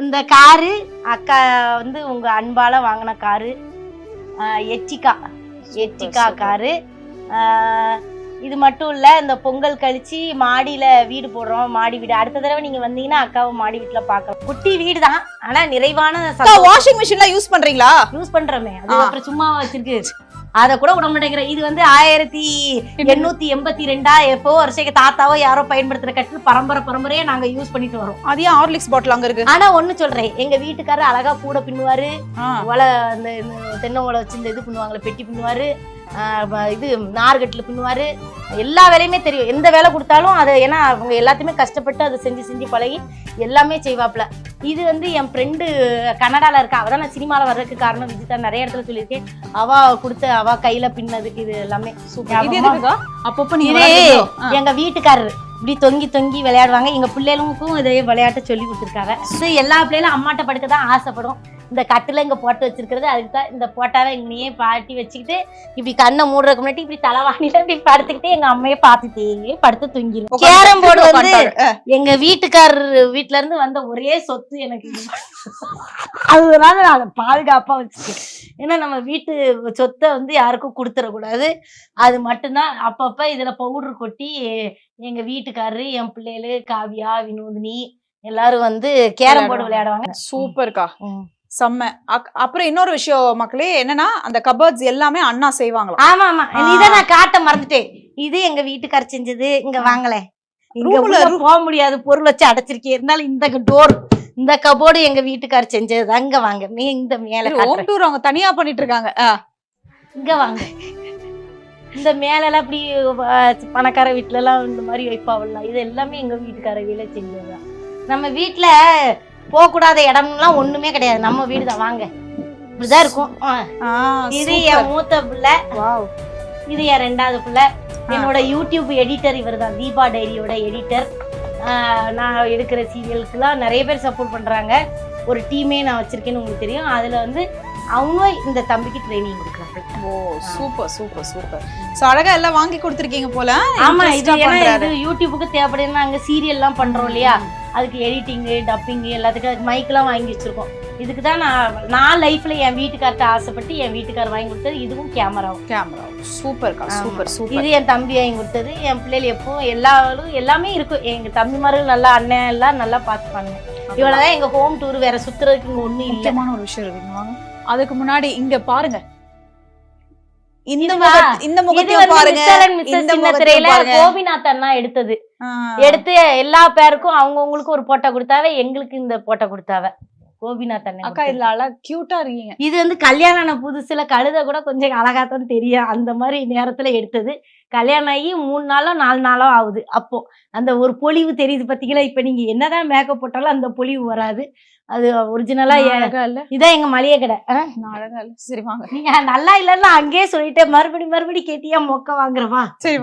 இந்த காரு அக்கா வந்து உங்க அன்பால வாங்கின காரு, எட்டிகா காரு. இது மட்டும் இல்ல, இந்த பொங்கல் கழிச்சு மாடியில வீடு போடுறோம். மாடி வீடு அடுத்த தடவை நீங்க வந்தீங்கன்னா அக்காவை மாடி வீட்டுல பாக்கலாம். குட்டி வீடு தான், ஆனா நிறைவான. வாஷிங் மிஷின்லாம் யூஸ் பண்றீங்களா? யூஸ் பண்றோமே, அது அப்புறம் சும்மா வச்சிருக்கு. அத கூட விட மாட்டேங்கிற. இது வந்து 1882 எப்போ வருஷம் தாத்தாவோ யாரோ பயன்படுத்துற கட்டில் பரம்பரையா நாங்க யூஸ் பண்ணிட்டு வரோம். அதே ஹார்லிக்ஸ் பாட்டில் அங்க இருக்கு. ஆனா ஒண்ணு சொல்றேன், எங்க வீட்டுக்காரர் அழகா கூட பின்னுவாரு, ஓலை அந்த தென்னை ஓலை வச்சு இந்த இது பின்னுவாங்களே பெட்டி பின்னுவாரு, இது நார்கட்டில் பின்னுவாரு. எல்லா வேலையுமே தெரியும். எந்த வேலை கொடுத்தாலும் அதை, ஏன்னா அவங்க எல்லாத்தையுமே கஷ்டப்பட்டு அதை செஞ்சு பழகி எல்லாமே செய்வாப்ல. இது வந்து என் ஃப்ரெண்டு கனடால இருக்கா. அவதான் நான் சினிமால வர்றதுக்கு காரணம். விஜிதா நிறைய இடத்துல சொல்லியிருக்கேன். அவ கையில பின்னதுக்கு இது எல்லாமே அப்பப்ப எங்க வீட்டுக்காரரு இப்படி தொங்கி விளையாடுவாங்க. எங்க பிள்ளைகளுக்கும் இதே விளையாட்ட சொல்லி கொடுத்துருக்காங்க. எல்லா பிள்ளைகளும் அம்மாட்ட படுக்கதான் ஆசைப்படும். இந்த கட்டுல இங்க போட்டு வச்சிருக்கிறது அதுக்குதான். இந்த போட்டாவை எங்கனையே பாட்டி வச்சுக்கிட்டு இப்படி கண்ணை மூடுறதுக்கு முன்னாடி இப்படி தலைவாணில இப்படி படுத்துக்கிட்டு எங்க அம்மையை பார்த்துட்டே படுத்து தூங்கிடும். கேரம் போர்டு வந்து எங்க வீட்டுக்காரர் வீட்டுல இருந்து வந்த ஒரே சொத்து எனக்கு. அதனால நான் அதை பாதுகாப்பா வச்சுக்கேன். ஏன்னா நம்ம வீட்டு சொத்தை வந்து யாருக்கும் கொடுத்துடக்கூடாது. அது மட்டும்தான். அப்பப்ப இதுல பவுடர் கொட்டி எங்க வீட்டுக்காரரு, என் பிள்ளைகளு, காவியா, வினோதினி எல்லாரும் வந்து கேரம் போர்டு விளையாடுவாங்க. சூப்பர்க்கா, செம்ம. அப்புறம் இன்னொரு விஷயம் மக்களே என்னன்னா, அந்த கபர்ட்ஸ் எல்லாமே அண்ணா செய்வாங்களா? ஆமா, இதை நான் காட்ட மறந்துட்டேன். இது எங்க வீட்டுக்காரர் செஞ்சது. இங்க வாங்கல, போக முடியாது, பொருள் வச்சு அடைச்சிருக்கேன். இருந்தாலும் இந்த டோர், இந்த கபோர்டு எங்க வீட்டுக்காரர் செஞ்சது. அங்க வாங்க, இந்த மேல அவங்க தனியா பண்ணிட்டு இருக்காங்க. இங்க வாங்க, இந்த மேலெல்லாம் இப்படி பணக்கார வீட்டுல எல்லாம் இந்த மாதிரி வைப்பாவல்ல, இது எல்லாமே எங்க வீட்டுக்கார வீட்டுல செஞ்சதுதான். நம்ம வீட்டுல போகக்கூடாத இடம்லாம் ஒண்ணுமே கிடையாது. நம்ம வீடுதான். வாங்க, இப்படிதான் இருக்கும். இது என் மூத்த பிள்ளை, இது என் ரெண்டாவது பிள்ளை. என்னோட யூடியூப் எடிட்டர் இவர் தான், தீபா டைரியோட எடிட்டர். நான் எடுக்கிற சீரியலுக்குலாம் நிறைய பேர் சப்போர்ட் பண்றாங்க. ஒரு டீமே நான் வச்சிருக்கேன்னு உங்களுக்கு தெரியும். அதுல வந்து அவங்க இந்த தம்பிக்கு ட்ரைனிங் கொடுக்குறாங்க. ஓ சூப்பர் சூப்பர் சூப்பர். சோ அழகா எல்லாம் வாங்கி கொடுத்துருக்கீங்க போல. ஆமா, இது யூடியூபுக்கு தேவைப்படுதுன்னா அங்க சீரியல் எல்லாம் பண்றோம் இல்லையா, அதுக்கு எடிட்டிங்கு, டப்பிங்கு எல்லாத்துக்கும் மைக்கெல்லாம் வாங்கி வச்சிருக்கோம். இதுக்கு தான் நான் லைஃப்ல என் வீட்டுக்கார்ட்ட ஆசைப்பட்டு என் வீட்டுக்கார் வாங்கி கொடுத்தது. இதுவும் கேமரா. சூப்பர்க்கா, சூப்பர் சூப்பர். இது என் தம்பி வாங்கி கொடுத்தது. என் பிள்ளைகள் எப்பவும் எல்லாமே இருக்கும். எங்க தம்பிமார்கள் நல்லா, அண்ணன் எல்லாம் நல்லா பார்த்துப்பாங்க. இவ்வளவுதான் எங்க ஹோம் டூர். வேற சுத்துறதுக்கு இங்க ஒண்ணும் முக்கியமான ஒரு விஷயம் இருக்குங்க. அதுக்கு முன்னாடி இங்க பாருங்க, இந்த முகத்தையும் பாருங்க. கோபிநாத் அண்ணா எடுத்து எல்லா பேருக்கும் அவங்கவுங்களுக்கு ஒரு போட்டோ கொடுத்தாவே, எங்களுக்கு இந்த போட்டோ கொடுத்தாவ கோபிநாத் அண்ணன். அக்கா இதுல அழகா கியூட்டா இருக்கீங்க. இது வந்து கல்யாணம் ஆன புதுசுல கழுத கூட கொஞ்சம் அழகாத்தான் தெரியும். அந்த மாதிரி நேரத்துல எடுத்தது. கல்யாணம் ஆகி 3 நாளோ 4 நாளோ ஆகுது. அப்போ அந்த ஒரு பொலிவு தெரியுது பாத்தீங்களா. இப்ப நீங்க என்னதான் மேக்கப் போட்டாலும் அந்த பொலிவு வராது. அது ஒரிஜினலா இதான் எங்க மளிகை கடை. அழகா இல்ல. சரி வாங்க. நீங்க நல்லா இல்லன்னா அங்கேயே சொல்லிட்டு மறுபடி கேட்டியா மொக்க வாங்குறவா. சரி.